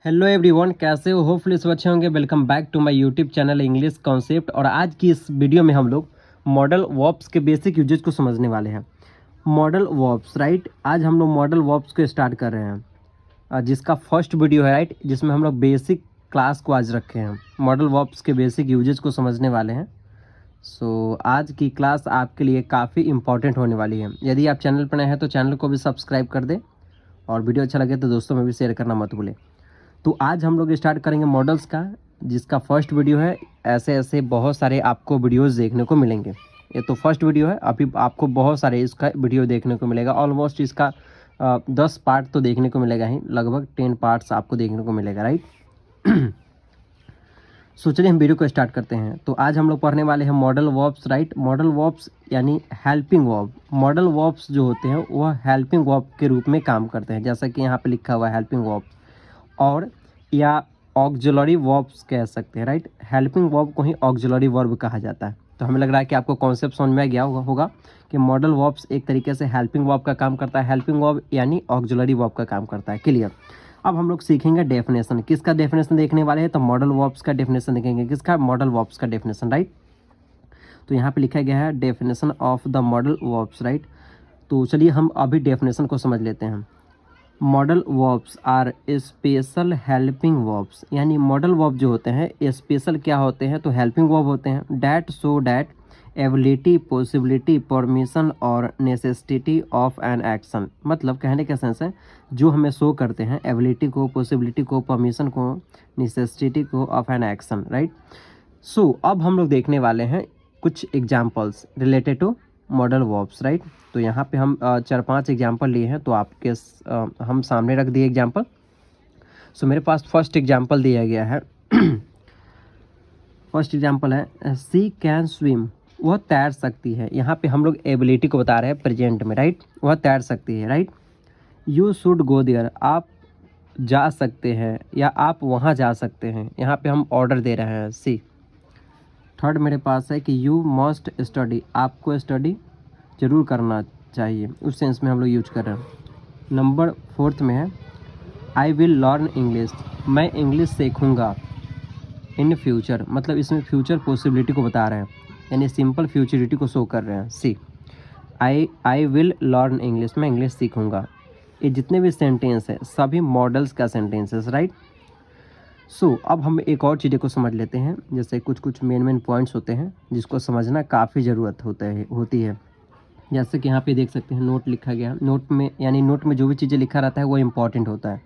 Hello everyone, कैसे हो? Hopefully सब अच्छे होंगे। Welcome back to my YouTube channel English concept. और आज की इस वीडियो में हम लोग मॉडल वर्ब्स के बेसिक यूजेस को समझने वाले हैं। Modal verbs, right. आज हम लोग मॉडल वर्ब्स को स्टार्ट कर रहे हैं, जिसका फर्स्ट वीडियो है, राइट, जिसमें हम लोग बेसिक क्लास को आज रखे हैं। मॉडल वर्ब्स के बेसिक यूजेस को समझने वाले हैं। सो आज की क्लास आपके लिए काफ़ी इंपॉर्टेंट होने वाली है। यदि आप चैनल पर नए हैं तो चैनल को भी सब्सक्राइब कर दें और वीडियो अच्छा लगे तो दोस्तों में भी शेयर करना मत भूलें। तो आज हम लोग स्टार्ट करेंगे मॉडल्स का, जिसका फर्स्ट वीडियो है। ऐसे ऐसे बहुत सारे आपको वीडियोस देखने को मिलेंगे। ये तो फर्स्ट वीडियो है, अभी आपको बहुत सारे इसका वीडियो देखने को मिलेगा। ऑलमोस्ट इसका 10 पार्ट तो देखने को मिलेगा ही, लगभग 10 पार्ट्स आपको देखने को मिलेगा, राइट। सो चलिए हम वीडियो को स्टार्ट करते हैं। तो आज हम लोग पढ़ने वाले हैं modal verbs, right. Modal verbs यानी हेल्पिंग वर्ब। मॉडल वर्ब्स जो होते हैं वह हेल्पिंग वर्ब के रूप में काम करते हैं, जैसा कि यहाँ पे लिखा हुआ है हेल्पिंग वर्ब, और या ऑक्सिलरी वर्ब्स कह सकते हैं, राइट। हेल्पिंग वर्ब को ही ऑक्सिलरी वर्ब कहा जाता है। तो हमें लग रहा है कि आपको कॉन्सेप्ट समझ में आ गया होगा कि मॉडल वर्ब्स एक तरीके से हेल्पिंग वर्ब का काम करता है। हेल्पिंग वर्ब यानी ऑक्सिलरी वर्ब का काम करता है। क्लियर। अब हम लोग सीखेंगे डेफिनेशन। किसका डेफिनेशन देखने वाले हैं? तो मॉडल वर्ब्स का डेफिनेशन देखेंगे। किसका? मॉडल वर्ब्स का डेफिनेशन, राइट। तो यहाँ पे लिखा गया है definition of the modal verbs, right. तो चलिए हम अभी डेफिनेशन को समझ लेते हैं। Modal verbs are special helping verbs, यानी मॉडल वर्ब जो होते हैं स्पेशल क्या होते हैं? तो हेल्पिंग वर्ब होते हैं। That show that ability, possibility, permission और नेसेसिटी ऑफ एन एक्शन। मतलब कहने का सेंस है जो हमें शो करते हैं एबिलिटी को, पॉसिबिलिटी को, परमिशन को, नेसेसिटी को of an action, right. So अब हम लोग देखने वाले हैं कुछ examples related to modal verbs, right. तो यहाँ पे हम 4-5 एग्जाम्पल लिए हैं, तो आपके हम सामने रख दिए एग्जाम्पल। सो मेरे पास फर्स्ट एग्जाम्पल दिया गया है। फर्स्ट एग्जाम्पल है सी कैन स्विम, वह तैर सकती है। यहाँ पे हम लोग एबिलिटी को बता रहे हैं प्रेजेंट में, राइट। वह तैर सकती है, right. You should go there, आप जा सकते हैं या आप वहाँ जा सकते हैं। यहाँ पे हम ऑर्डर दे रहे हैं, सी। थर्ड मेरे पास है कि यू मस्ट स्टडी, आपको स्टडी जरूर करना चाहिए, उस सेंस में हम लोग यूज कर रहे हैं। नंबर 4 में है आई विल लर्न इंग्लिश, मैं इंग्लिश सीखूंगा इन फ्यूचर। मतलब इसमें फ्यूचर पॉसिबिलिटी को बता रहे हैं, यानी सिंपल फ्यूचरिटी को शो कर रहे हैं। सी आई विल लर्न इंग्लिश, मैं इंग्लिश सीखूंगा। ये जितने भी सेंटेंस है सभी मॉडल्स का सेंटेंसेस, राइट। सो अब हम एक और चीज़ों को समझ लेते हैं। जैसे कुछ कुछ मेन पॉइंट्स होते हैं जिसको समझना काफ़ी ज़रूरत होती है। जैसे कि यहाँ पे देख सकते हैं नोट लिखा गया। नोट में यानी नोट में जो भी चीज़ें लिखा रहता है वो इंपॉर्टेंट होता है।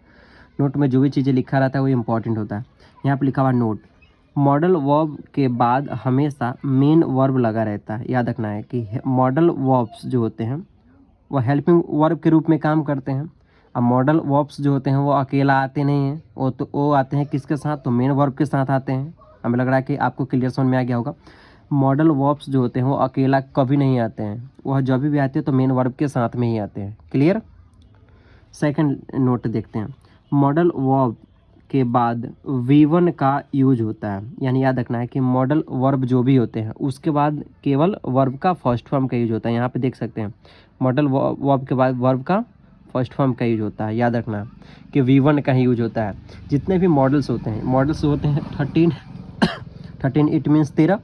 नोट में जो भी चीज़ें लिखा रहता है वो इंपॉर्टेंट होता है। यहाँ पे लिखा हुआ नोट, मॉडल वर्ब के बाद हमेशा मेन वर्ब लगा रहता है। याद रखना है कि मॉडल वर्ब्स जो होते हैं वो हेल्पिंग वर्ब के रूप में काम करते हैं। अब मॉडल वर्ब्स जो होते हैं वो अकेला आते नहीं हैं, वो आते हैं किसके साथ? तो मेन वर्ब के साथ आते हैं। हमें लग रहा है कि आपको क्लियर समझ में आ गया होगा। मॉडल वर्ब्स जो होते हैं वो अकेला कभी नहीं आते हैं, वह जब भी आते हैं तो मेन वर्ब के साथ में ही आते हैं। क्लियर। सेकंड नोट देखते हैं। मॉडल वर्ब के बाद V1 का यूज होता है, यानी याद रखना है कि मॉडल वर्ब जो भी होते हैं उसके बाद केवल वर्ब का फर्स्ट फॉर्म का यूज होता है। यहाँ पे देख सकते हैं मॉडल वर्ब के बाद वर्ब का फर्स्ट फॉर्म का यूज होता है। याद रखना कि V1 का ही यूज होता है। जितने भी मॉडल्स होते हैं 13 इट मीन्स 13।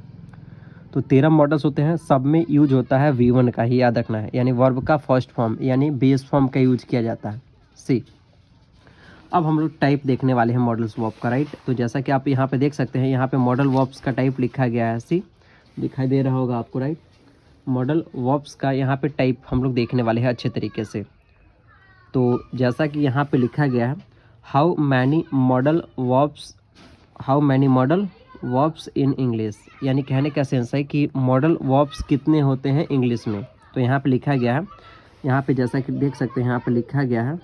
तो 13 मॉडल्स होते हैं, सब में यूज होता है V1 का ही। याद रखना है, यानी वर्ब का फर्स्ट फॉर्म यानी बेस फॉर्म का यूज किया जाता है। सी। अब हम लोग टाइप देखने वाले हैं मॉडल्स वर्ब का, राइट। तो जैसा कि आप यहाँ पे देख सकते हैं, यहाँ पे मॉडल वर्ब्स का टाइप लिखा गया है, सी दिखाई दे रहा होगा आपको, राइट। मॉडल वर्ब्स का यहाँ पे टाइप हम लोग देखने वाले हैं अच्छे तरीके से। तो जैसा कि यहाँ पे लिखा गया है how many modal verbs in English, यानी कहने का सेंस है कि मॉडल वर्ब्स कितने होते हैं इंग्लिश में। तो यहाँ पे लिखा गया है, यहाँ पे जैसा कि देख सकते हैं यहाँ पे लिखा गया है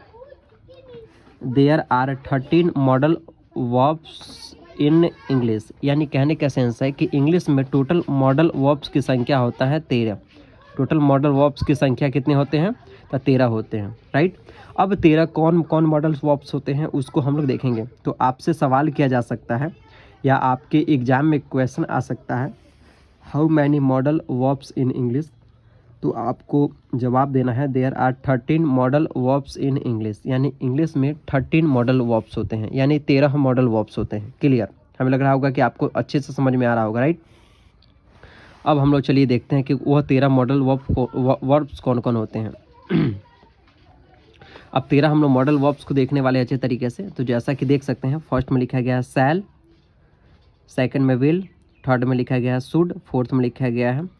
there are 13 modal verbs in English, यानी कहने का सेंस है कि इंग्लिश में टोटल मॉडल वर्ब्स की संख्या होता है 13। टोटल मॉडल वर्ब्स की संख्या कितने होते हैं? तो 13 होते हैं, राइट। अब 13 कौन कौन मॉडल वर्ब्स होते हैं उसको हम लोग देखेंगे। तो आपसे सवाल किया जा सकता है या आपके एग्जाम में क्वेश्चन आ सकता है how many modal verbs in English. तो आपको जवाब देना है there are 13 modal verbs in English, यानी इंग्लिश में 13 मॉडल वर्ब्स होते हैं, यानी 13 मॉडल वर्ब्स होते हैं। क्लियर? हमें लग रहा होगा कि आपको अच्छे से समझ में आ रहा होगा, राइट। अब हम लोग चलिए देखते हैं कि वह 13 मॉडल वर्ब्स कौन कौन होते हैं। अब 13 हम लोग मॉडल वर्ब्स को देखने वाले अच्छे तरीके से। तो जैसा कि देख सकते हैं, फर्स्ट में लिखा गया है शैल, सेकंड में विल, थर्ड में लिखा गया है शुड, फोर्थ में लिखा गया है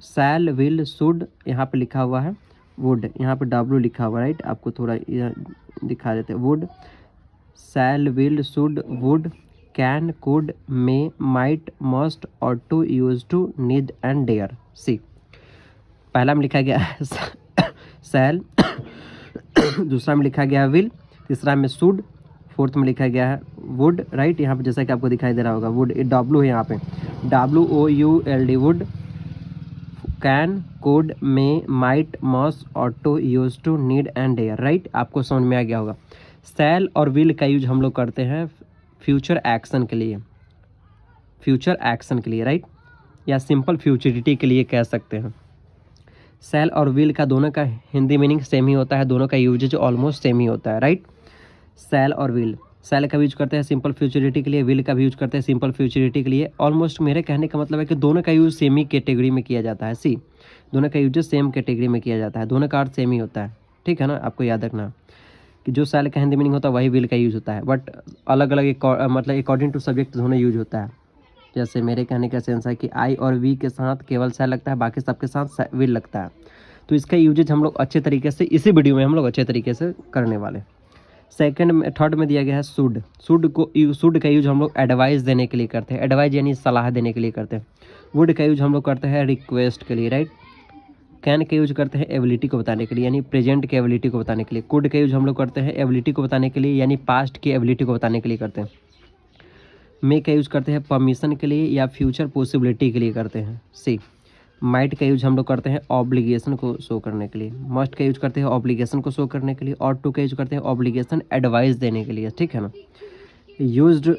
शैल विल शुड, यहाँ पे लिखा हुआ है वुड, यहाँ पे डब्ल्यू लिखा हुआ है, राइट। आपको थोड़ा दिखा देते हैं, would, shall will should would, can could may might must ought to, used to, need and dare. सी, पहला में लिखा गया है शैल, दूसरा में लिखा गया है विल, तीसरा में शुड, फोर्थ में लिखा गया है वुड, राइट। यहाँ पे जैसा कि आपको दिखाई दे रहा होगा वुड, डब्ल्यू है यहाँ पे, WOULD would, can could may might must ought to, used to, need and dare, right. आपको समझ में आ गया होगा। शैल और विल का यूज हम लोग करते हैं फ्यूचर एक्शन के लिए, फ्यूचर एक्शन के लिए, राइट, या सिंपल फ्यूचरिटी के लिए कह सकते हैं। शैल और विल का दोनों का हिंदी मीनिंग सेम ही होता है, दोनों का यूजेज ऑलमोस्ट सेम ही होता है, राइट। शैल और विल, शैल का भी यूज करते हैं सिंपल फ्यूचरिटी के लिए, विल का भी यूज करते हैं सिंपल फ्यूचरिटी के लिए। ऑलमोस्ट मेरे कहने का मतलब है कि दोनों का यूज सेम ही कैटेगरी में किया जाता है। सी, दोनों का यूज सेम कैटेगरी में किया जाता है, दोनों का अर्थ सेम ही होता है, ठीक है ना। आपको याद रखना कि जो शैल का हिंदी मीनिंग होता है वही विल का यूज होता है, बट अलग अलग मतलब अकॉर्डिंग टू सब्जेक्ट दोनों यूज होता है। जैसे मेरे कहने का सेंस है कि आई और वी के साथ केवल शैल लगता है, बाकी सबके साथ विल लगता है। तो इसका यूजेज हम लोग अच्छे तरीके से इसी वीडियो में हम लोग अच्छे तरीके से करने वाले। सेकंड में, थर्ड में दिया गया है शुड। शुड का यूज हम लोग एडवाइस देने के लिए करते हैं, एडवाइस यानी सलाह देने के लिए करते हैं। वुड का यूज हम लोग करते हैं रिक्वेस्ट के लिए, राइट। कैन का यूज करते हैं एबिलिटी को बताने के लिए, यानी प्रेजेंट की एबिलिटी को बताने के लिए। कुड का यूज हम लोग करते हैं एबिलिटी को बताने के लिए, यानी पास्ट की एबिलिटी को बताने के लिए करते हैं। मे का यूज करते हैं परमिशन के लिए या फ्यूचर पॉसिबिलिटी के लिए करते हैं। सी, माइट का यूज हम लोग करते हैं ऑब्लिगेशन को शो करने के लिए। मस्ट का यूज करते हैं ऑब्लिगेशन को शो करने के लिए। और टू का यूज करते हैं ऑब्लिगेशन एडवाइस देने के लिए, ठीक है ना। यूज्ड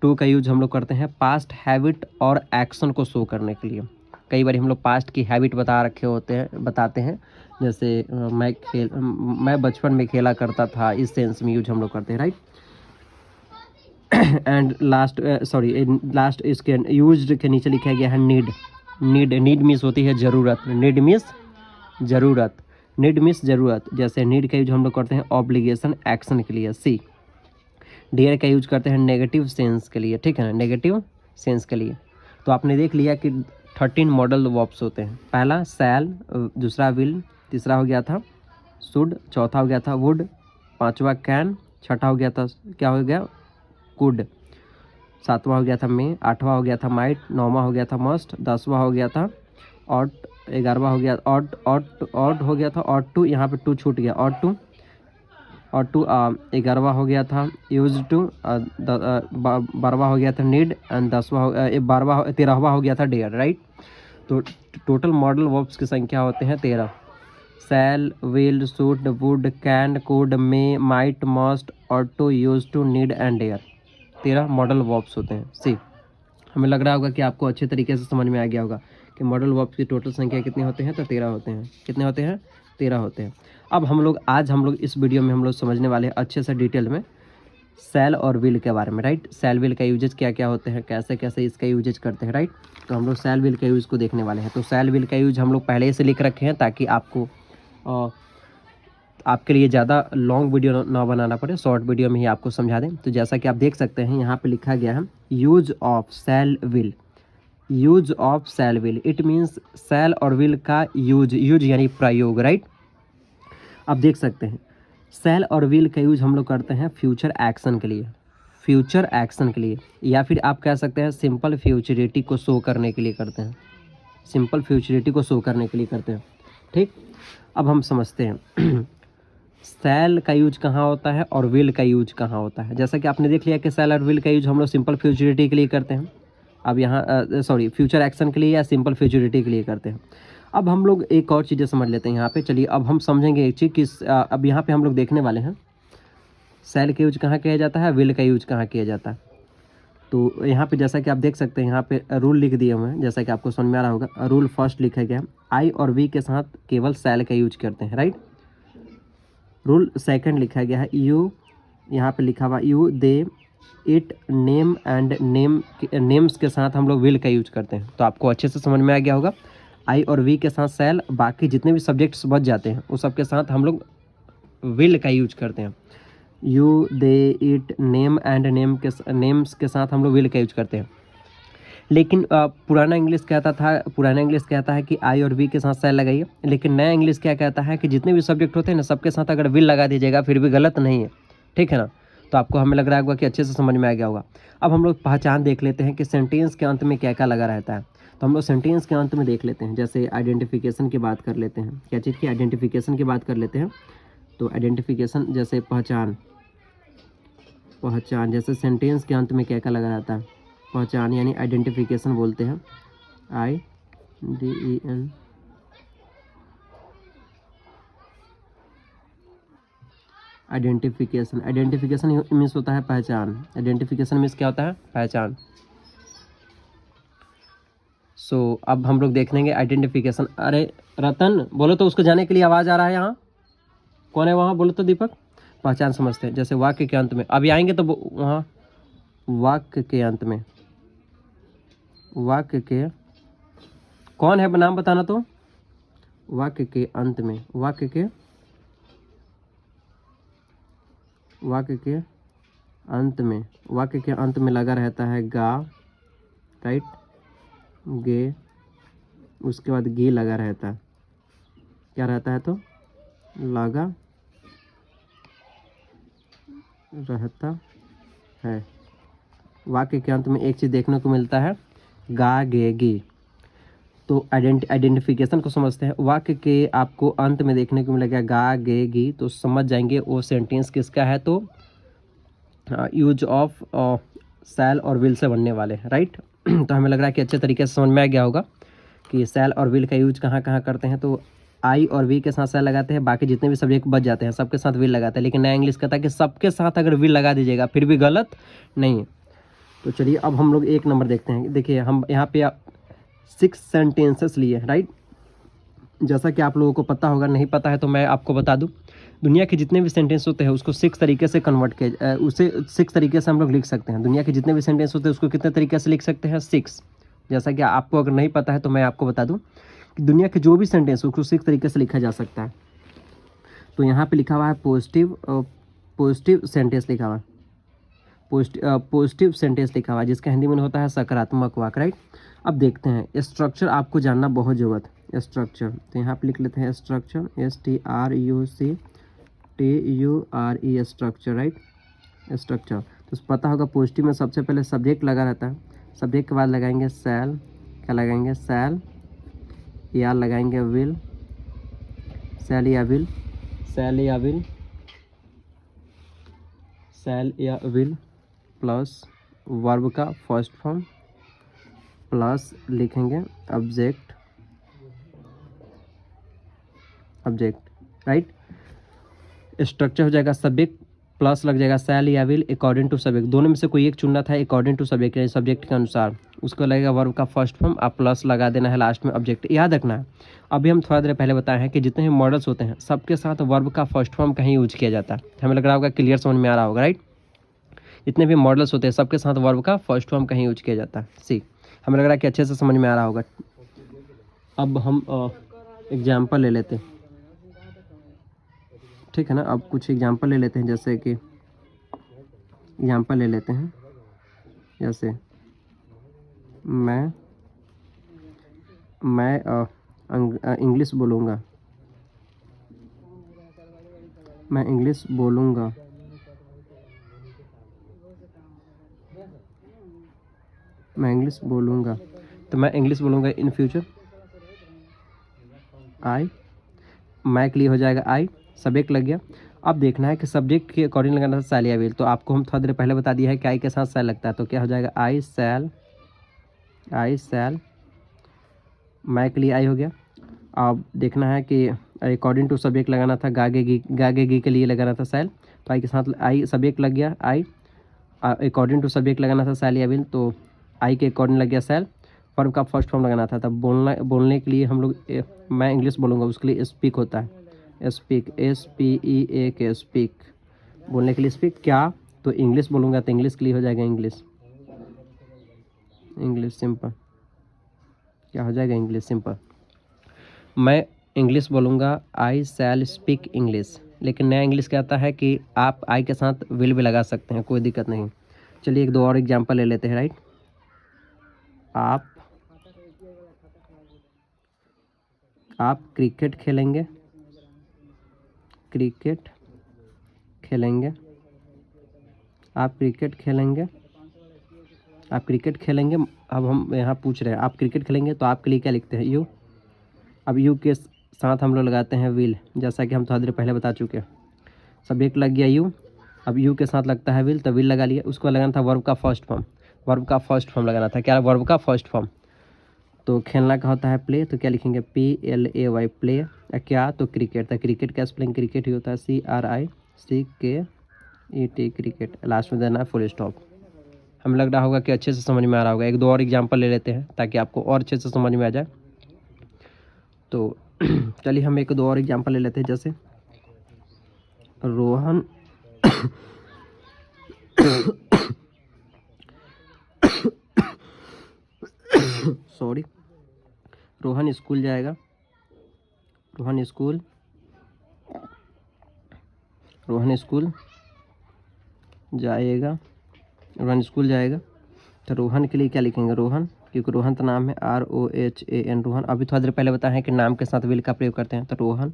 टू का यूज हम लोग करते हैं पास्ट हैबिट और एक्शन को शो करने के लिए। कई बार हम लोग पास्ट की हैबिट बताते हैं, जैसे मैं बचपन में खेला करता था, इस सेंस में यूज हम लोग करते हैं, राइट। एंड लास्ट इसके यूज्ड के नीचे लिखा गया है नीड। नीड मीन्स होती है ज़रूरत, नीड मीन्स ज़रूरत। जैसे नीड का यूज हम लोग करते हैं ऑब्लिगेशन एक्शन के लिए। सी, डेयर का यूज करते हैं नेगेटिव सेंस के लिए, ठीक है ना, नेगेटिव सेंस के लिए। तो आपने देख लिया कि 13 मॉडल वर्ब्स होते हैं। पहला शैल, दूसरा विल, तीसरा हो गया था शुड, चौथा हो गया था वुड, पांचवा कैन, छठा हो गया था क्या हो गया कुड, सातवां हो गया था मे, आठवां हो गया था माइट, नौवां हो गया था मस्ट, 10वां हो गया था ऑट, 11वां हो गया ऑट हो गया था ऑट टू, यहाँ पे टू छूट गया ऑट टू, 11वां हो गया था यूज टू, 12वां हो गया था नीड, एंड 13वां हो गया था डेयर, राइट। तो टोटल मॉडल वर्ब्स की संख्या होते हैं 13। Shall, will, should, would, can, could, may, might, must ought to, used to, need and dare. 13 modal verbs होते हैं। सी, हमें लग रहा होगा कि आपको अच्छे तरीके से समझ में आ गया होगा कि मॉडल वर्ब्स की टोटल संख्या कितने होते हैं, तो 13 होते हैं। कितने होते हैं? 13 होते हैं। अब आज हम लोग इस वीडियो में हम लोग समझने वाले हैं अच्छे से डिटेल में शैल और विल के बारे में, राइट। शैल विल का यूजेज क्या क्या होते हैं, कैसे कैसे इसका यूजेज करते हैं, राइट। तो हम लोग शैल विल का यूज को देखने वाले हैं। तो शैल विल का यूज हम लोग पहले से लिख रखे हैं ताकि आपके लिए ज़्यादा लॉन्ग वीडियो ना बनाना पड़े, शॉर्ट वीडियो में ही आपको समझा दें। तो जैसा कि आप देख सकते हैं यहाँ पे लिखा गया है use of shall will. Use of shall will, it means shall और विल का यूज यानी प्रयोग, राइट। आप देख सकते हैं शैल और विल का यूज हम लोग करते हैं फ्यूचर एक्शन के लिए, या फिर आप कह सकते हैं सिंपल फ्यूचरिटी को शो करने के लिए करते हैं, ठीक। अब हम समझते हैं शैल का यूज कहाँ होता है और विल का यूज कहाँ होता है। जैसा कि आपने देख लिया कि शैल और विल का यूज हम लोग सिंपल फ्यूचरिटी के लिए करते हैं। अब यहाँ फ्यूचर एक्शन के लिए या सिंपल फ्यूचरिटी के लिए करते हैं। अब हम लोग एक और चीज़ें समझ लेते हैं यहाँ पे। चलिए अब हम समझेंगे एक चीज़ कि अब यहाँ पे हम लोग देखने वाले हैं शैल का यूज कहाँ किया जाता है, विल का यूज कहाँ किया जाता है। तो यहाँ पे जैसा कि आप देख सकते हैं यहाँ पे रूल लिख दिए हुए हैं, जैसा कि आपको समझ में आ रहा होगा। रूल फर्स्ट लिखा गया, आई और वी के साथ केवल शैल का यूज करते हैं, राइट। रूल सेकंड लिखा गया है, यू, यहाँ पे लिखा हुआ you, they, it, name and names के साथ हम लोग विल का यूज करते हैं। तो आपको अच्छे से समझ में आ गया होगा। आई और वी के साथ शैल, बाकी जितने भी सब्जेक्ट्स बच जाते हैं उस सब के साथ हम लोग विल का यूज करते हैं। You, they, it, name and names के साथ हम लोग विल का यूज करते हैं। लेकिन पुराना इंग्लिश कहता है कि आई और वी के साथ शैल लगाइए। लेकिन नया इंग्लिश क्या कहता है कि जितने भी सब्जेक्ट होते हैं ना, सबके साथ अगर विल लगा दीजिएगा फिर भी गलत नहीं है, ठीक है ना। तो आपको हमें लग रहा होगा कि अच्छे से समझ में आ गया होगा। अब हम लोग पहचान देख लेते हैं कि सेंटेंस के अंत में क्या क्या लगा रहता है। तो हम लोग सेंटेंस के अंत में देख लेते हैं, जैसे आइडेंटिफिकेशन की बात कर लेते हैं। क्या चीज़ की? आइडेंटिफिकेशन की बात कर लेते हैं। तो आइडेंटिफिकेशन जैसे पहचान, जैसे सेंटेंस के अंत में क्या क्या लगा रहता है? पहचान यानी आइडेंटिफिकेशन बोलते हैं, IDEN। आइडेंटिफिकेशन मीन्स होता है पहचान। आइडेंटिफिकेशन मीन्स क्या होता है? पहचान। सो अब हम लोग देख लेंगे आइडेंटिफिकेशन। अरे रतन, बोलो तो, उसको जाने के लिए आवाज़ आ रहा है यहाँ। कौन है वहाँ? बोलो तो दीपक। पहचान समझते हैं, जैसे वाक्य के अंत में अभी आएंगे तो वहाँ वाक्य के अंत में, वाक्य के, कौन है नाम बताना तो? वाक्य के अंत में, वाक्य के अंत में लगा रहता है गा, राइट, गे, उसके बाद गी लगा रहता है। क्या रहता है? तो लगा रहता है। वाक्य के अंत में एक चीज़ देखने को मिलता है, गा, गे, गी। तो आइडेंटिफिकेशन को समझते हैं। वाक्य के आपको अंत में देखने को मिलेगा गा, गे, गी, तो समझ जाएंगे वो सेंटेंस किसका है। तो यूज ऑफ शैल और विल से बनने वाले, राइट। तो हमें लग रहा है कि अच्छे तरीके से समझ में आ गया होगा कि शैल और विल का यूज कहाँ कहाँ करते हैं। तो आई और वी के साथ शैल लगाते हैं, बाकी जितने भी सब्जेक्ट बच जाते हैं सबके साथ विल लगाते हैं। लेकिन नया इंग्लिश कहता है कि सबके साथ अगर विल लगा दीजिएगा फिर भी गलत नहीं है। तो चलिए अब हम लोग एक नंबर देखते हैं। देखिए हम यहाँ पे 6 सेंटेंसेस लिए, राइट। जैसा कि आप लोगों को पता होगा, नहीं पता है तो मैं आपको बता दूं, दुनिया के जितने भी सेंटेंस होते हैं उसको 6 तरीके से कन्वर्ट किया, उसे 6 तरीके से हम लोग लिख सकते हैं। दुनिया के जितने भी सेंटेंस होते हैं उसको कितने तरीके से लिख सकते हैं? 6। जैसा कि आपको अगर नहीं पता है तो मैं आपको बता दूं कि दुनिया के जो भी सेंटेंस उसको 6 तरीके से लिखा जा सकता है। तो यहाँ पे लिखा हुआ है पॉजिटिव सेंटेंस लिखा हुआ है, पॉजिटिव सेंटेंस लिखा हुआ है, जिसका हिंदी में होता है सकारात्मक वाक्य, राइट। अब देखते हैं स्ट्रक्चर, आपको जानना बहुत ज़रूरत है। स्ट्रक्चर, तो यहाँ पे लिख लेते हैं structure, STRUCTURE, structure, right. Structure तो पता होगा पॉजिटिव में सबसे पहले सब्जेक्ट लगा रहता है। सब्जेक्ट के बाद लगाएंगे शैल, क्या लगाएंगे? शैल, या लगाएंगे विल, शैल या विल, शैल या विल प्लस वर्ब का फर्स्ट फॉर्म प्लस लिखेंगे ऑब्जेक्ट, राइट। स्ट्रक्चर हो जाएगा सब्जेक्ट प्लस लग जाएगा शैल या विल अकॉर्डिंग टू सब्जेक्ट, दोनों में से कोई एक चुनना था, अकॉर्डिंग टू सब्जेक्ट यानी सब्जेक्ट के अनुसार। उसको लगेगा वर्ब का फर्स्ट फॉर्म, आप प्लस लगा देना है लास्ट में ऑब्जेक्ट, याद रखना है। अभी हम थोड़ा देर पहले बताए हैं कि जितने भी मॉडल्स होते हैं सबके साथ वर्ब का फर्स्ट फॉर्म का ही यूज किया जाता है। हमें लग रहा होगा क्लियर समझ में आ रहा होगा, राइट। जितने भी मॉडल्स होते हैं सबके साथ वर्ब का फर्स्ट फॉर्म का ही यूज किया जाता है। सी, हमें लग रहा है कि अच्छे से समझ में आ रहा होगा। अब हम एग्जाम्पल ले लेते हैं, ठीक है ना। अब कुछ एग्जाम्पल ले लेते हैं, जैसे कि एग्जाम्पल ले लेते हैं, जैसे मैं इंग्लिश बोलूँगा, मैं इंग्लिश बोलूँगा, तो मैं इंग्लिश बोलूँगा इन फ्यूचर। आई, मैं के लिए हो जाएगा आई, सब्जेक्ट लग गया। अब देखना है कि सब्जेक्ट के अकॉर्डिंग लगाना था शैल या विल। तो आपको हम थोड़ा देर पहले बता दिया है कि आई के साथ शैल लगता है, तो क्या हो जाएगा? आई शैल, मैं के लिए आई हो गया। अब देखना है कि अकॉर्डिंग टू सब्जेक्ट लगाना था गागे गी के लिए लगाना था शैल, तो आई के साथ आई सब्जेक्ट लग गया आई। अकॉर्डिंग टू सब्जेक्ट लगाना था शैल या विल, तो आई के अकॉर्डिंग लग गया शैल। वर्ब का फर्स्ट फॉर्म लगाना था, तब बोलने के लिए हम लोग मैं इंग्लिश बोलूँगा, उसके लिए स्पीक होता है, स्पीक, SPEAK, स्पीक। बोलने के लिए स्पीक, क्या तो इंग्लिश बोलूँगा तो इंग्लिश के लिए हो जाएगा इंग्लिश, इंग्लिश सिंपल। क्या हो जाएगा? English simple. मैं इंग्लिश बोलूँगा, आई शैल स्पीक इंग्लिश, लेकिन नया इंग्लिश क्या आता है कि आप आई के साथ विल भी लगा सकते हैं, कोई दिक्कत नहीं। चलिए एक दो और एग्जांपल ले लेते हैं, राइट। आप क्रिकेट खेलेंगे, क्रिकेट खेलेंगे, आप क्रिकेट खेलेंगे, आप क्रिकेट खेलेंगे। अब हम यहाँ पूछ रहे हैं आप क्रिकेट खेलेंगे, तो आपके लिए क्या लिखते हैं? यू। अब यू के साथ हम लोग लगाते हैं विल, जैसा कि हम थोड़ी देर पहले बता चुके हैं। सब्जेक्ट लग गया यू, अब यू के साथ लगता है विल, तो विल लगा लिया। उसको लगाना था वर्ब का फर्स्ट फॉर्म, वर्ब का फर्स्ट फॉर्म लगाना था। क्या? वर्ब का फर्स्ट फॉर्म। तो खेलना का होता है प्ले, तो क्या लिखेंगे? PLAY, play. क्या? तो क्रिकेट, तो क्रिकेट का स्पेलिंग क्रिकेट ही होता है, CRICKET, क्रिकेट। लास्ट में देना है फुल स्टॉप। हमें लग रहा होगा कि अच्छे से समझ में आ रहा होगा। एक दो और एग्जांपल ले लेते हैं ताकि आपको और अच्छे से समझ में आ जाए। तो चलिए हम एक दो और एग्जांपल ले लेते हैं, जैसे रोहन सॉरी, रोहन स्कूल जाएगा, रोहन स्कूल, रोहन स्कूल जाएगा, रोहन स्कूल जाएगा। तो रोहन के लिए क्या लिखेंगे? रोहन, क्योंकि रोहन तो नाम है, ROHAN, रोहन। अभी थोड़ा देर पहले बताया है कि नाम के साथ विल का प्रयोग करते हैं, तो रोहन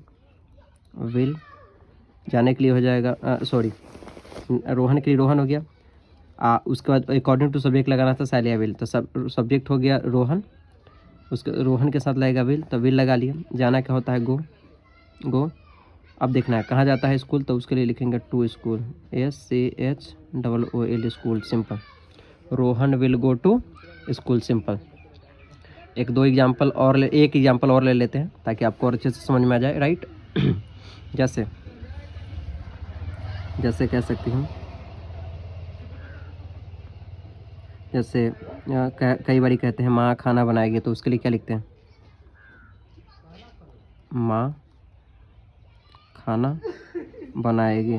विल जाने के लिए हो जाएगा, सॉरी, रोहन के लिए रोहन हो गया। उसके बाद अकॉर्डिंग टू सब्जेक्ट लगाना था शैल या विल, तो सब्जेक्ट हो गया रोहन, उसके रोहन के साथ लगेगा विल, तो विल लगा लिया। जाना क्या होता है? गो, गो। अब देखना है कहाँ जाता है स्कूल, तो उसके लिए लिखेंगे to school, SCHOOL, school simple. Rohan will go to school simple. एक एग्जाम्पल और ले लेते हैं ताकि आपको और अच्छे से समझ में आ जाए, राइट। जैसे जैसे कह सकती हूँ, जैसे कई बारी कहते हैं माँ खाना बनाएगी, तो उसके लिए क्या लिखते हैं? माँ खाना बनाएगी,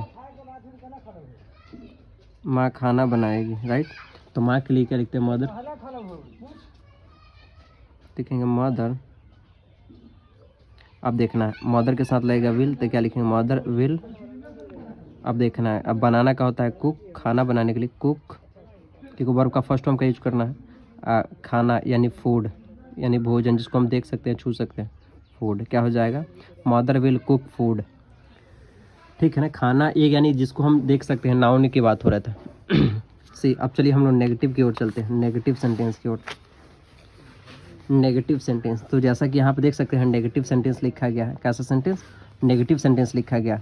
माँ खाना बनाएगी, राइट। तो माँ के लिए क्या लिखते हैं? मदर, लिखेंगे मदर। अब देखना है मदर के साथ लगेगा विल, तो क्या लिखेंगे? Mother will. अब देखना है, अब बनाना का होता है कुक, खाना बनाने के लिए कुक, क्योंकि वर्ब का फर्स्ट फॉर्म का यूज करना है। खाना यानी फूड, यानी भोजन, जिसको हम देख सकते हैं, छू सकते हैं, फूड। क्या हो जाएगा? मदर विल कुक फूड, ठीक है ना। खाना एक यानी जिसको हम देख सकते हैं, नाउन की बात हो रहा था। सी, अब चलिए हम लोग नेगेटिव की ओर चलते हैं, नेगेटिव सेंटेंस की ओर। नेगेटिव सेंटेंस, तो जैसा कि यहाँ पे देख सकते हैं नेगेटिव सेंटेंस लिखा गया है। कैसा सेंटेंस? नेगेटिव सेंटेंस लिखा गया।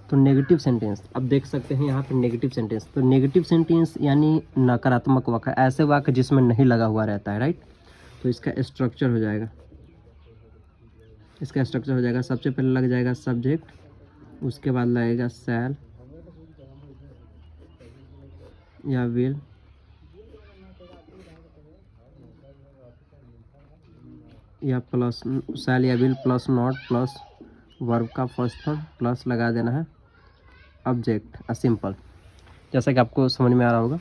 तो नेगेटिव सेंटेंस, अब देख सकते हैं यहाँ पे नेगेटिव सेंटेंस। तो नेगेटिव सेंटेंस यानी नकारात्मक वाक्य, ऐसे वाक्य जिसमें नहीं लगा हुआ रहता है, राइट। तो इसका स्ट्रक्चर हो जाएगा, इसका स्ट्रक्चर हो जाएगा, सबसे पहले लग जाएगा सब्जेक्ट, उसके बाद लगेगा शैल या विल, या प्लस शैल या will plus not plus verb का फर्स्ट फॉर्म प्लस लगा देना है ऑब्जेक्ट, सिंपल। जैसा कि आपको समझ में आ रहा होगा,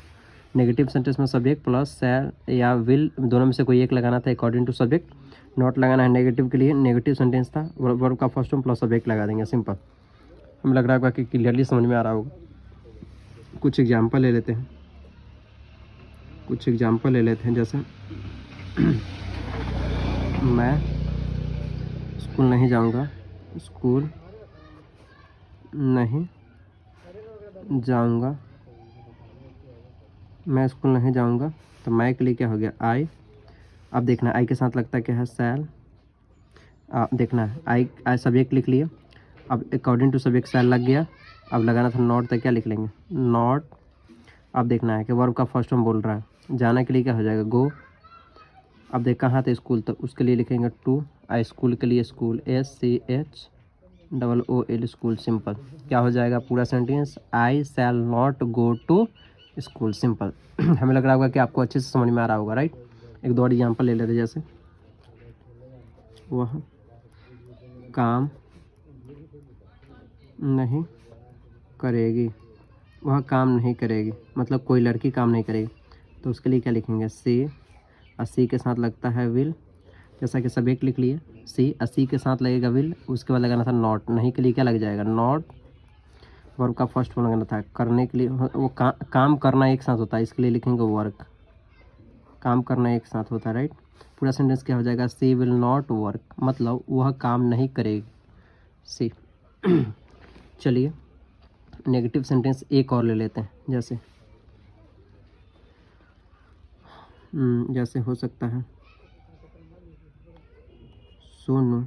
नेगेटिव सेंटेंस में सब्जेक्ट प्लस शैल या विल, दोनों में से कोई एक लगाना था अकॉर्डिंग टू सब्जेक्ट। नॉट लगाना है नेगेटिव के लिए, नेगेटिव सेंटेंस था, वर्ब का फर्स्ट फॉर्म प्लस सब्जेक्ट लगा देंगे, सिंपल। हमें लग रहा होगा कि क्लियरली समझ में आ रहा होगा। कुछ एग्जाम्पल ले लेते हैं, कुछ एग्जाम्पल ले लेते हैं, जैसे मैं स्कूल नहीं जाऊंगा, स्कूल नहीं जाऊंगा, मैं स्कूल नहीं जाऊंगा। तो मैं के लिए क्या हो गया? आई। अब देखना आई के साथ लगता है क्या है? शैल। देखना है आई सब्जेक्ट लिख लिया, अब अकॉर्डिंग टू सब्जेक्ट शैल लग गया। अब लगाना था नॉट, तो क्या लिख लेंगे? नॉट। अब देखना है कि वर्ब का फर्स्ट फॉर्म बोल रहा है, जाने के लिए क्या हो जाएगा? गो। अब देख कहाँ था स्कूल, तो उसके लिए लिखेंगे टू। स्कूल के लिए स्कूल, SCHOOL, स्कूल, सिंपल। क्या हो जाएगा पूरा sentence? I shall not go to school simple. हमें लग रहा होगा कि आपको अच्छे से समझ में आ रहा होगा, राइट। एक दो और एग्जाम्पल ले लेते हैं, जैसे वह काम नहीं करेगी, वह काम नहीं करेगी, मतलब कोई लड़की काम नहीं करेगी, तो उसके लिए क्या लिखेंगे, सी। और सी के साथ लगता है विल, जैसा कि सभी लिख लिए। सी सी के साथ लगेगा विल, उसके बाद लगाना था नॉट। नहीं के लिए क्या लग जाएगा, नॉट। वर्ब का फर्स्ट फॉर्म लगाना था, करने के लिए वो काम करना एक साथ होता है, इसके लिए लिखेंगे वर्क। काम करना एक साथ होता है, राइट। पूरा सेंटेंस क्या हो जाएगा, सी विल नॉट वर्क, मतलब वह काम नहीं करेगी, सी। चलिए नेगेटिव सेंटेंस एक और ले लेते हैं, जैसे हो सकता है, सोनू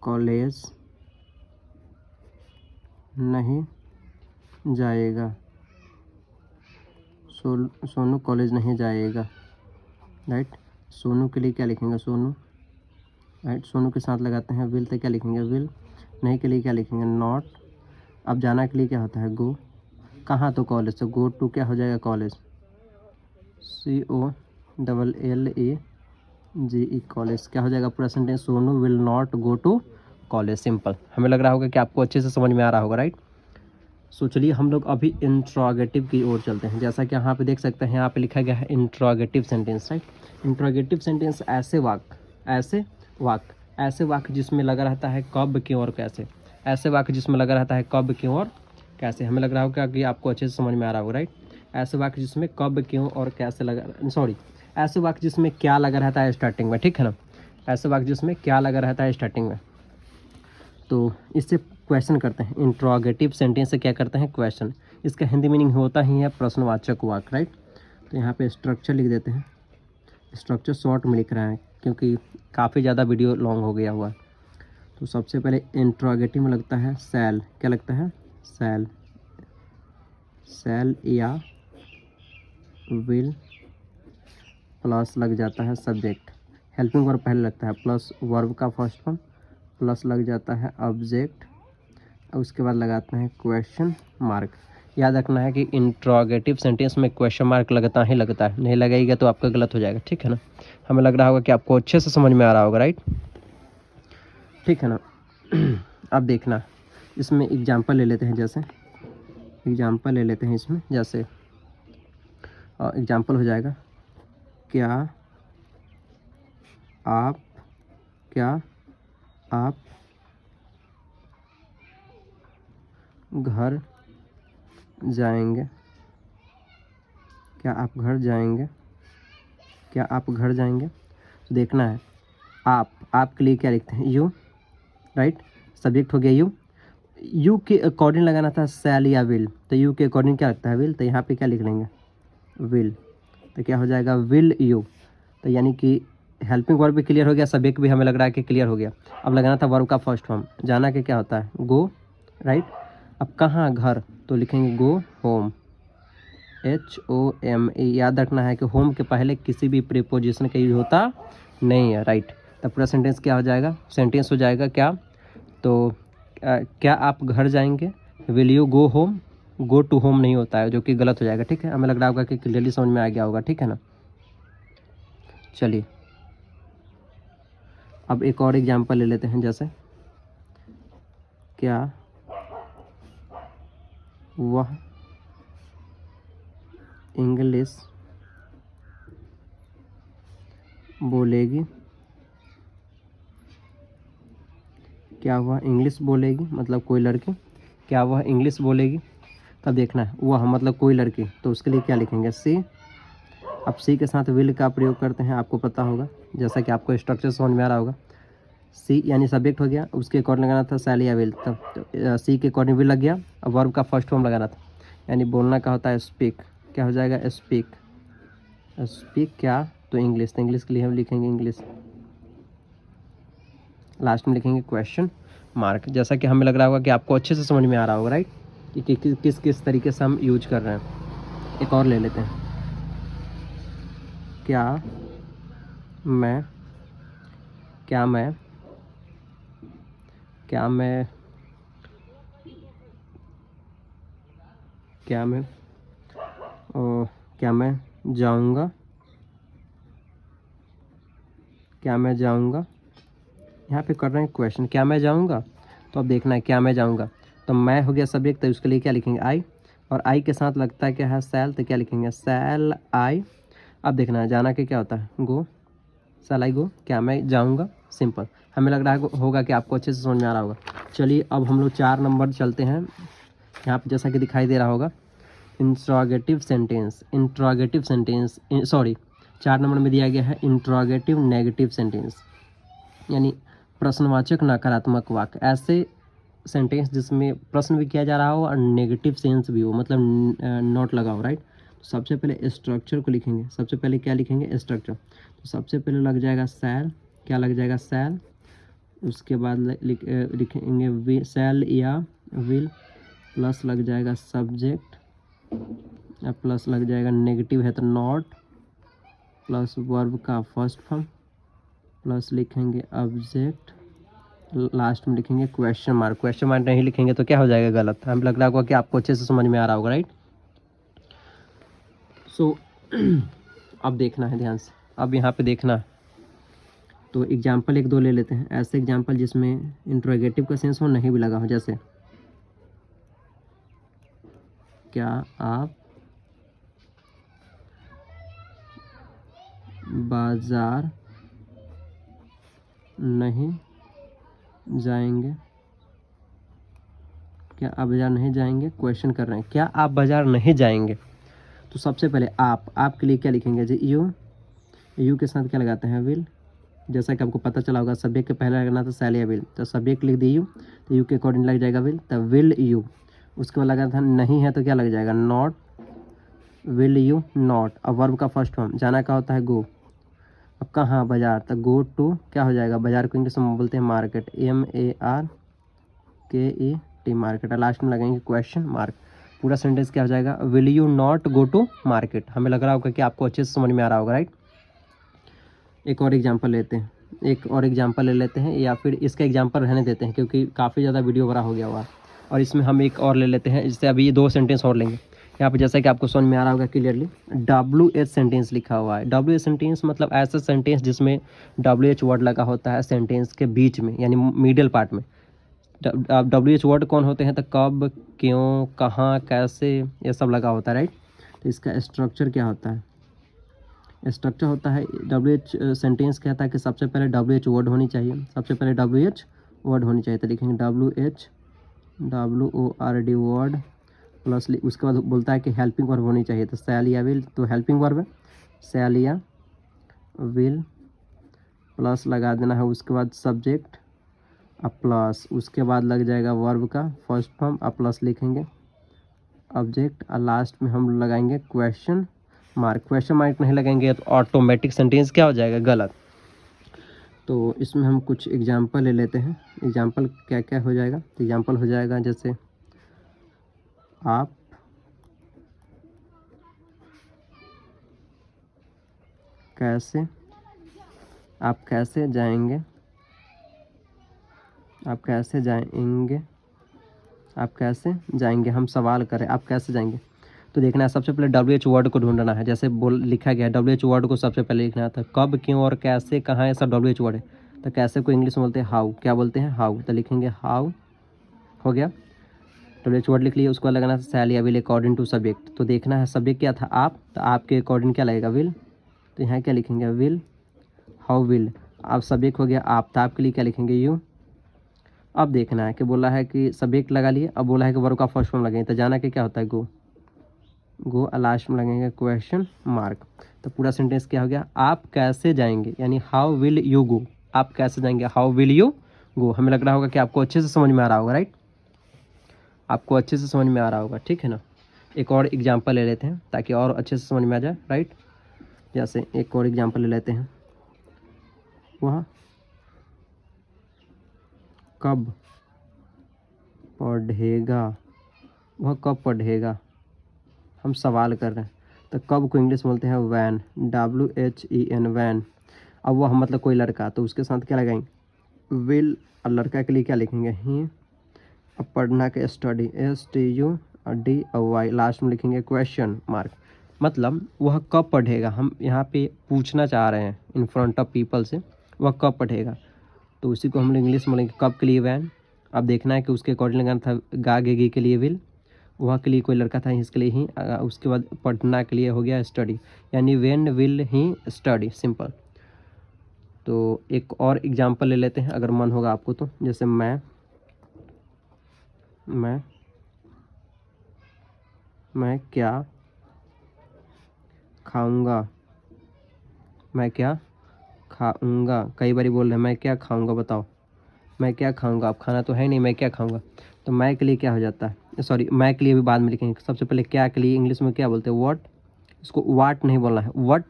कॉलेज नहीं जाएगा, सोनू कॉलेज नहीं जाएगा, राइट। सोनू के लिए क्या लिखेंगे, सोनू, राइट। सोनू के साथ लगाते हैं विल, तो क्या लिखेंगे, विल। नहीं के लिए क्या लिखेंगे, नॉट। अब जाना के लिए क्या होता है, गो। कहाँ, तो कॉलेज, तो गो टू क्या हो जाएगा, कॉलेज, COLLAGE, कॉलेज। क्या हो जाएगा पूरा sentence, Sonu will not go to college, simple. हमें लग रहा होगा कि आपको अच्छे से समझ में आ रहा होगा, राइट। सो चलिए हम लोग अभी इंट्रोगेटिव की ओर चलते हैं। जैसा कि यहाँ पे देख सकते हैं, यहाँ पे लिखा गया है interrogative sentence, right. Interrogative sentence ऐसे वाक्य जिसमें लगा रहता है कब, क्यों और कैसे। ऐसे वाक्य जिसमें लगा रहता है कब, क्यों और कैसे। हमें लग रहा होगा कि आपको अच्छे से समझ में आ रहा होगा, राइट। ऐसे वाक्य जिसमें कब, क्यों और कैसे ऐसे वाक्य जिसमें क्या लगा रहता है स्टार्टिंग में, ठीक है ना। ऐसे वाक्य जिसमें क्या लगा रहता है स्टार्टिंग में, तो इससे क्वेश्चन करते हैं। इंट्रोगेटिव सेंटेंस से क्या करते हैं, क्वेश्चन। इसका हिंदी मीनिंग होता ही है प्रश्नवाचक वाक्य, राइट। तो यहाँ पे स्ट्रक्चर लिख देते हैं। स्ट्रक्चर शॉर्ट में लिख रहे हैं क्योंकि काफ़ी ज़्यादा वीडियो लॉन्ग हो गया हुआ। तो सबसे पहले इंट्रोगेटिव में लगता है शैल, क्या लगता है, शैल, शैल या विल प्लस लग जाता है सब्जेक्ट। हेल्पिंग वर्ब पहले लगता है, प्लस वर्ब का फर्स्ट फॉर्म, प्लस लग जाता है ऑब्जेक्ट, और उसके बाद लगाते हैं क्वेश्चन मार्क। याद रखना है कि इंट्रोगेटिव सेंटेंस में क्वेश्चन मार्क लगता ही लगता है, नहीं लगेगा तो आपका गलत हो जाएगा, ठीक है ना। हमें लग रहा होगा कि आपको अच्छे से समझ में आ रहा होगा, राइट, ठीक है ना। अब देखना, इसमें एग्जांपल ले लेते हैं, इसमें जैसे एग्जांपल हो जाएगा, क्या आप घर जाएंगे, क्या आप घर जाएंगे। तो देखना है, आपके लिए क्या लिखते हैं, यू, राइट। सब्जेक्ट हो गया यू के अकॉर्डिंग लगाना था शैल या विल, तो यू के अकॉर्डिंग क्या लगता है, विल। तो यहाँ पे क्या लिख लेंगे, विल। तो क्या हो जाएगा, विल यू। तो यानी कि हेल्पिंग वर्ब भी क्लियर हो गया, सब्जेक्ट भी हमें लग रहा है कि क्लियर हो गया। अब लगाना था वर्ब का फर्स्ट फॉर्म। जाना के क्या होता है, गो, राइट। अब कहाँ, घर, तो लिखेंगे गो होम, HOME। याद रखना है कि होम के पहले किसी भी प्रीपोजिशन का यूज होता नहीं है, राइट। तब पूरा सेंटेंस क्या हो जाएगा, सेंटेंस हो जाएगा क्या, तो क्या आप घर जाएंगे, will you go home. Go to home नहीं होता है, जो कि गलत हो जाएगा, ठीक है। हमें लग रहा होगा कि क्लियरली समझ में आ गया होगा, ठीक है ना। चलिए अब एक और एग्जांपल ले लेते हैं, जैसे क्या वह इंग्लिश बोलेगी, क्या वह इंग्लिश बोलेगी, मतलब कोई लड़की, क्या वह इंग्लिश बोलेगी। तब देखना है वह मतलब कोई लड़की, तो उसके लिए क्या लिखेंगे, सी। अब सी के साथ विल का प्रयोग करते हैं, आपको पता होगा, जैसा कि आपको स्ट्रक्चर समझ में आ रहा होगा। सी यानी सब्जेक्ट हो गया, उसके अकॉर्डिंग लगाना था शैल या विल, तब सी के अकॉर्डिंग विल लग गया। अब वर्ब का फर्स्ट फॉर्म लगाना था, यानी बोलना का होता है स्पीक, क्या हो जाएगा, स्पीक। स्पीक क्या, तो इंग्लिश, तो इंग्लिश के लिए हम लिखेंगे इंग्लिश। लास्ट में लिखेंगे क्वेश्चन मार्क। जैसा कि हमें लग रहा होगा कि आपको अच्छे से समझ में आ रहा होगा, राइट, कि किस किस तरीके से हम यूज कर रहे हैं। एक और ले लेते हैं, क्या मैं क्या मैं क्या मैं क्या मैं क्या मैं जाऊंगा, क्या मैं जाऊंगा, यहाँ पे कर रहे हैं क्वेश्चन, क्या मैं जाऊंगा। तो अब देखना है क्या मैं जाऊंगा, तो मैं हो गया सब्जेक्ट, तो उसके लिए क्या लिखेंगे आई, और आई के साथ लगता है क्या है सैल, तो क्या लिखेंगे सैल आई। अब देखना है जाना के क्या होता है गो, सैल आई गो, क्या मैं जाऊंगा, सिंपल। हमें लग रहा है होगा कि आपको अच्छे से समझ में आ रहा होगा। चलिए अब हम लोग 4 नंबर चलते हैं। यहाँ पे जैसा कि दिखाई दे रहा होगा interrogative sentence, interrogative sentence sorry 4 number में दिया गया है इंट्रोगेटिव नेगेटिव सेंटेंस, यानी प्रश्नवाचक नकारात्मक वाक्य। ऐसे सेंटेंस जिसमें प्रश्न भी किया जा रहा हो और नेगेटिव सेंस भी हो, मतलब नॉट लगा हो, राइट। तो सबसे पहले स्ट्रक्चर को लिखेंगे, सबसे पहले क्या लिखेंगे स्ट्रक्चर, तो सबसे पहले लग जाएगा सैल, क्या लग जाएगा सैल, उसके बाद लिखेंगे सैल या विल, प्लस लग जाएगा सब्जेक्ट, या प्लस लग जाएगा नेगेटिव है तो नॉट, प्लस वर्ब का फर्स्ट फॉर्म, प्लस लिखेंगे ऑब्जेक्ट, लास्ट में लिखेंगे क्वेश्चन मार्क। क्वेश्चन मार्क नहीं लिखेंगे तो क्या हो जाएगा गलत। हमें लग रहा होगा कि आपको अच्छे से समझ में आ रहा होगा, राइट। सो अब देखना है ध्यान से, अब यहाँ पे देखना है, तो एग्जाम्पल 1-2 ले लेते हैं, ऐसे एग्जाम्पल जिसमें इंट्रोगेटिव का सेंस हो नहीं भी लगा हो, जैसे क्या आप बाजार नहीं जाएंगे, क्या आप बाजार नहीं जाएंगे, क्वेश्चन कर रहे हैं क्या आप बाजार नहीं जाएंगे। तो सबसे पहले आप के लिए क्या लिखेंगे जी यू के साथ क्या लगाते हैं विल, जैसा कि आपको पता चला होगा सब्जेक्ट के पहले लगना था सैल या विल, तो सब्जेक्ट लिख दी यू, तो यू के अकॉर्डिंग लग जाएगा विल, तो विल यू। उसके बाद लगा था नहीं है तो क्या लग जाएगा नॉट, विल यू नॉट। अब वर्ब का फर्स्ट फॉर्म, जाना का होता है गो, अब कहाँ बाजार, तो गो टू क्या हो जाएगा, बाजार को इंग्लिश में बोलते हैं मार्केट, MARKET मार्केट, लास्ट में लगाएंगे क्वेश्चन मार्क। पूरा सेंटेंस क्या हो जाएगा will you not go to market. हमें लग रहा होगा कि आपको अच्छे से समझ में आ रहा होगा, राइट। एक और एग्जांपल लेते हैं, एक और एग्जांपल ले लेते हैं, या फिर इसका एग्जांपल रहने देते हैं क्योंकि काफ़ी ज़्यादा वीडियो बड़ा हो गया हुआ, और इसमें हम एक और ले लेते हैं, इससे अभी 2 सेंटेंस और लेंगे। यहाँ पे जैसा कि आपको समझ में आ रहा होगा क्लियरली WH सेंटेंस लिखा हुआ है। WH सेंटेंस मतलब ऐसा सेंटेंस जिसमें WH वर्ड लगा होता है सेंटेंस के बीच में, यानी मिडिल पार्ट में। WH वर्ड कौन होते हैं, तो कब, क्यों, कहाँ, कैसे, ये सब लगा होता है, राइट। तो इसका स्ट्रक्चर क्या होता है, स्ट्रक्चर होता है WH सेंटेंस कहता है कि सबसे पहले WH वर्ड होनी चाहिए, सबसे पहले WH वर्ड होनी चाहिए, तो लिखेंगे WORD वर्ड, प्लस उसके बाद बोलता है कि हेल्पिंग वर्ब होनी चाहिए, तो शैल या विल, तो हेल्पिंग वर्ब शैल या विल, प्लस लगा देना है, उसके बाद सब्जेक्ट, अब प्लस उसके बाद लग जाएगा वर्ब का फर्स्ट फॉर्म, अब प्लस लिखेंगे ऑब्जेक्ट, और लास्ट में हम लगाएंगे क्वेश्चन मार्क। क्वेश्चन मार्क नहीं लगाएंगे तो ऑटोमेटिक सेंटेंस क्या हो जाएगा गलत। तो इसमें हम कुछ एग्जांपल ले लेते हैं, एग्जांपल क्या क्या हो जाएगा, तो एग्जांपल हो जाएगा जैसे आप कैसे, आप कैसे जाएंगे, आप कैसे जाएंगे, आप कैसे जाएंगे, हम सवाल करें आप कैसे जाएंगे। तो देखना है सबसे पहले WH वर्ड को ढूंढना है, जैसे लिखा गया है WH वर्ड को सबसे पहले लिखना था, कब, क्यों और कैसे, कहाँ, ये सब WH वर्ड है। तो कैसे को इंग्लिश में बोलते हैं हाउ, क्या बोलते हैं हाउ, तो लिखेंगे हाउ, हो गया WH वर्ड लिख लिए। उसको लगाना था शैल या विल अकॉर्डिंग टू सब्जेक्ट, तो देखना है सब्जेक्ट क्या था आप, तो आपके अकॉर्डिंग क्या लगेगा विल, तो यहाँ क्या लिखेंगे विल, हाउ विल। अब सब्जेक्ट हो गया आप, तो आपके लिए क्या लिखेंगे यू। अब देखना है कि बोला है कि सब्जेक्ट लगा लिए, अब बोला है कि वर्ब का फर्स्ट फॉर्म लगेंगे, तो जाना कि क्या होता है गो, लास्ट में लगेंगे क्वेश्चन मार्क। तो पूरा सेंटेंस क्या हो गया, आप कैसे जाएंगे, यानी हाउ विल यू गो, आप कैसे जाएंगे हाउ विल यू गो। हमें लग रहा होगा कि आपको अच्छे से समझ में आ रहा होगा, राइट, आपको अच्छे से समझ में आ रहा होगा, ठीक है ना। एक और एग्जांपल ले लेते हैं ताकि और अच्छे से समझ में आ जाए, राइट। जैसे एक और एग्जांपल ले लेते हैं, वह कब पढ़ेगा, वह कब पढ़ेगा, हम सवाल कर रहे हैं, तो कब को इंग्लिश बोलते हैं वैन, WHEN वैन। अब वह मतलब कोई लड़का, तो उसके साथ क्या लगाएंगे विल, और लड़का के लिए क्या लिखेंगे ही। अब पढ़ना के स्टडी, STUDY, डी और वाई, लास्ट में लिखेंगे क्वेश्चन मार्क। मतलब वह कब पढ़ेगा, हम यहाँ पे पूछना चाह रहे हैं इन फ्रंट ऑफ पीपल से, वह कब पढ़ेगा। तो उसी को हम लोग इंग्लिश में बोलेंगे कब के लिए वैन। अब देखना है कि उसके अकॉर्डिंग लगाना था गा गे के लिए विल, वह के लिए कोई लड़का था इसके लिए ही, उसके बाद पढ़ना के लिए हो गया स्टडी, यानी when will he study, simple. तो एक और एग्जांपल ले लेते हैं अगर मन होगा आपको तो, जैसे मैं क्या खाऊंगा, मैं क्या खाऊंगा, कई बार बोल रहे हैं मैं क्या खाऊंगा, बताओ मैं क्या खाऊंगा, अब खाना तो है नहीं, मैं क्या खाऊंगा। तो मैं के लिए क्या हो जाता है, सॉरी मैं के लिए भी बाद में लिखेंगे, सबसे पहले क्या के लिए इंग्लिश में क्या बोलते हैं, व्हाट, इसको वाट नहीं बोलना है, व्हाट।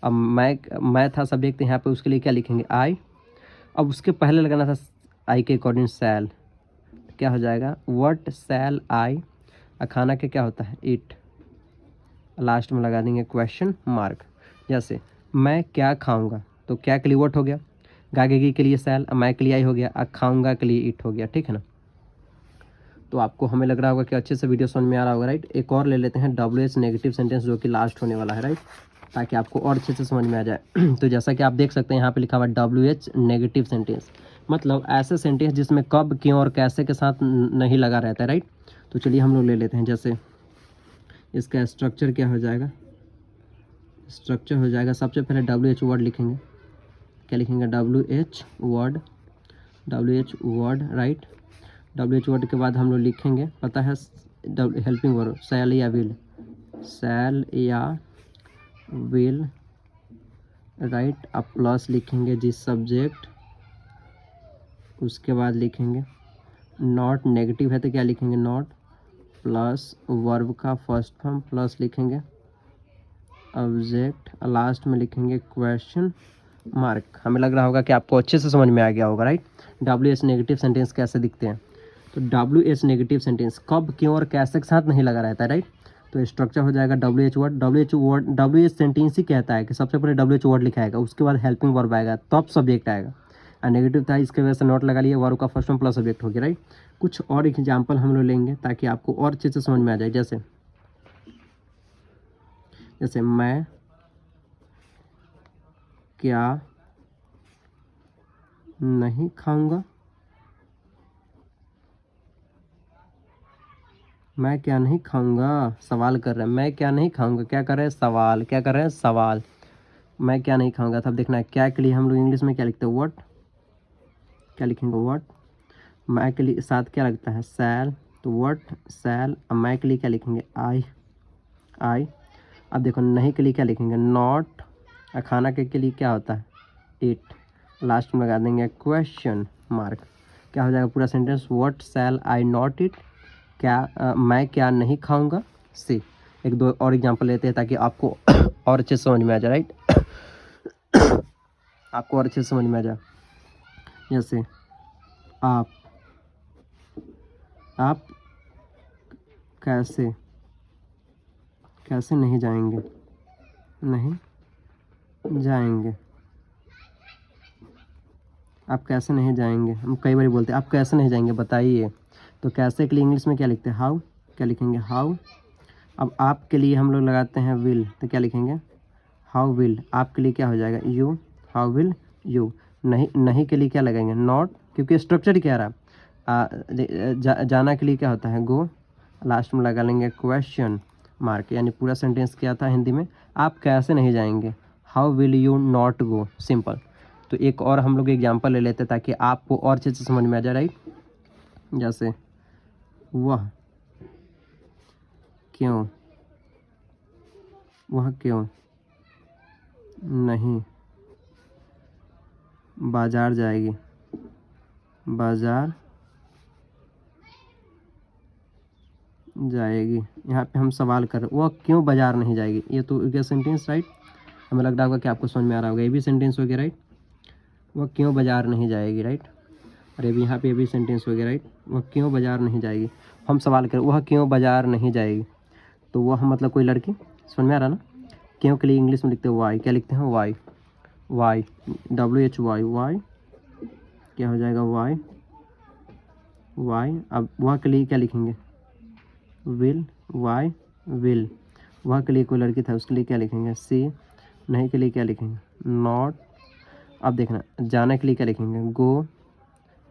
अब मैं था सब्जेक्ट, यहाँ पे उसके लिए क्या लिखेंगे, आई। अब उसके पहले लगाना था आई के अकॉर्डिंग सैल, क्या हो जाएगा, व्हाट सैल आई। और खाना के क्या होता है, इट, लास्ट में लगा देंगे क्वेश्चन मार्क। जैसे मैं क्या खाऊंगा, तो क्या के लिए व्हाट हो गया, गागेगी के लिए सैल, मैं के लिए आई हो गया, और खाऊंगा के लिए इट हो गया, ठीक है ना। तो आपको हमें लग रहा होगा कि अच्छे से वीडियो समझ में आ रहा होगा, राइट। एक और ले लेते हैं WH नेगेटिव सेंटेंस, जो कि लास्ट होने वाला है, राइट, ताकि आपको और अच्छे से समझ में आ जाए। तो जैसा कि आप देख सकते हैं यहाँ पे लिखा हुआ WH नेगेटिव सेंटेंस, मतलब ऐसे सेंटेंस जिसमें कब, क्यों और कैसे के साथ नहीं लगा रहता है, राइट। तो चलिए हम लोग ले लेते हैं, जैसे इसका स्ट्रक्चर क्या हो जाएगा, स्ट्रक्चर हो जाएगा सबसे पहले WH वर्ड लिखेंगे, क्या लिखेंगे, WH word, right. WH word के बाद हम लोग लिखेंगे, पता है हेल्पिंग वर्ब सैल या विल, राइट। अब प्लस लिखेंगे जिस सब्जेक्ट, उसके बाद लिखेंगे नॉट, नेगेटिव है तो क्या लिखेंगे, नॉट, प्लस वर्ब का फर्स्ट फॉर्म, प्लस लिखेंगे ऑब्जेक्ट, लास्ट में लिखेंगे क्वेश्चन मार्क। हमें लग रहा होगा कि आपको अच्छे से समझ में आ गया होगा, राइट। WH नेगेटिव सेंटेंस कैसे दिखते हैं। तो WH नेगेटिव सेंटेंस कब, क्यों और कैसे के साथ नहीं लगा रहता है, राइट। तो स्ट्रक्चर हो जाएगा WH वर्ड, WH सेंटेंस ही कहता है कि सबसे पहले WH वर्ड लिखाएगा, उसके बाद हेल्पिंग वर्ब आएगा, तब सब्जेक्ट आएगा। और नेगेटिव था इसके वजह से नोट लगा लिया, वर्ब का फर्स्ट फॉर्म प्लस सब्जेक्ट हो गया, राइट। कुछ और एग्जाम्पल हम लोग लेंगे ताकि आपको और अच्छे से समझ में आ जाए। जैसे मैं क्या नहीं खाऊंगा, मैं क्या नहीं खाऊंगा, सवाल कर रहे हैं, मैं क्या नहीं खाऊंगा, क्या कर रहे हैं, सवाल, क्या कर रहे हैं, सवाल, मैं क्या नहीं खाऊंगा। तब देखना है क्या के लिए हम लोग इंग्लिश में क्या लिखते हैं, व्हाट, क्या लिखेंगे, व्हाट। मैं के लिए साथ क्या लगता है, सैल, तो व्हाट सैल। अब मैं के लिए क्या लिखेंगे, आई। अब देखो नहीं के लिए क्या लिखेंगे, नॉट। और खाना के लिए क्या होता है, इट, लास्ट में लगा देंगे क्वेश्चन मार्क। क्या हो जाएगा पूरा sentence, what shall I not eat, क्या मैं क्या नहीं खाऊंगा, सी। एक दो और एग्जांपल लेते हैं ताकि आपको और अच्छे से समझ में आ जाए, राइट। आपको और अच्छे से समझ में आ जाए। जैसे आप कैसे नहीं जाएंगे, आप कैसे नहीं जाएंगे, हम कई बार बोलते हैं आप कैसे नहीं जाएंगे, बताइए। तो कैसे के लिए इंग्लिश में क्या लिखते हैं, हाउ, क्या लिखेंगे, हाउ। अब आपके लिए हम लोग लगाते हैं विल, तो क्या लिखेंगे, हाउ विल। आपके लिए क्या हो जाएगा, यू, हाउ विल यू। नहीं के लिए क्या लगाएंगे, नॉट, क्योंकि स्ट्रक्चर क्या रहा, जाना के लिए क्या होता है, गो, लास्ट में लगा लेंगे क्वेश्चन मार्क। यानी पूरा सेंटेंस क्या था हिंदी में, आप कैसे नहीं जाएंगे, how will you not go, simple. तो एक और हम लोग एग्जांपल ले लेते हैं ताकि आपको और अच्छे से समझ में आ जाए, राइट। जैसे वह क्यों नहीं बाजार जाएगी, यहाँ पे हम सवाल कर रहे हैं, वह क्यों बाजार नहीं जाएगी, ये तो क्या सेंटेंस, राइट। हमें लग रहा होगा कि आपको समझ में आ रहा होगा, ये भी सेंटेंस हो गया, राइट। वह क्यों बाजार नहीं जाएगी, राइट। और ये भी यहाँ पे ये भी सेंटेंस हो गया, राइट। वह क्यों बाजार नहीं जाएगी, हम सवाल करें वह क्यों बाजार नहीं जाएगी, तो वह मतलब कोई लड़की, समझ में आ रहा ना। क्यों के लिए इंग्लिश में लिखते हैं वाई, क्या लिखते हैं, वाई, WH वाई, क्या हो जाएगा, वाई। अब वह के लिए क्या लिखेंगे, विल, वाई विल, वह के लिए कोई लड़की था उसके लिए क्या लिखेंगे सी, नहीं के लिए क्या लिखेंगे नॉट। अब देखना जाने के लिए क्या लिखेंगे गो,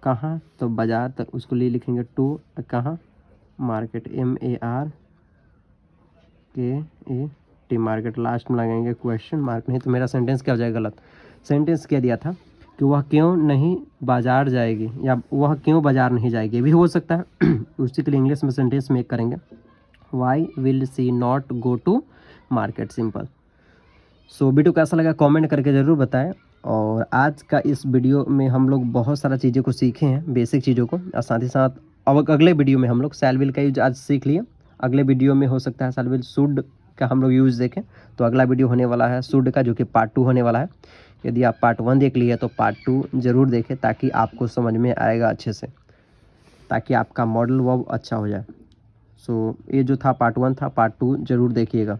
कहाँ तो बाजार, तो उसके लिए लिखेंगे टू, कहाँ मार्केट, MARKET मार्केट, लास्ट में लगाएंगे क्वेश्चन मार्क, नहीं तो मेरा सेंटेंस क्या हो जाएगा गलत। सेंटेंस क्या दिया था कि वह क्यों नहीं बाजार जाएगी, या वह क्यों बाजार नहीं जाएगी, भी हो सकता है। उसी के लिए इंग्लिश में सेंटेंस मेक करेंगे why will she not go to market, simple. So video कैसा लगा कमेंट करके ज़रूर बताएं। और आज का इस वीडियो में हम लोग बहुत सारा चीज़ों को सीखे हैं, बेसिक चीज़ों को, और साथ ही साथ अब अगले वीडियो में हम लोग शैल विल का यूज आज सीख लिए। अगले वीडियो में हो सकता है शैल विल शुड का हम लोग यूज़ देखें। तो अगला वीडियो होने वाला है शुड का, जो कि पार्ट 2 होने वाला है। यदि आप पार्ट 1 देख लिए तो पार्ट 2 ज़रूर देखें, ताकि आपको समझ में आएगा अच्छे से, ताकि आपका मॉडल वर्ब अच्छा हो जाए। सो ये जो था पार्ट 1 था, पार्ट 2 ज़रूर देखिएगा,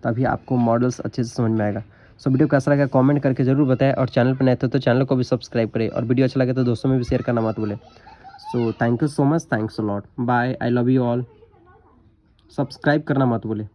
तभी आपको मॉडल्स अच्छे से समझ में आएगा। सो वीडियो कैसा लगा कमेंट करके ज़रूर बताएं, और चैनल पर नए थे तो चैनल को भी सब्सक्राइब करें, और वीडियो अच्छा लगे तो दोस्तों में भी शेयर करना मत भूलें। So thank you so much, thanks a lot, bye, I love you all. Subscribe करना मत भूलें।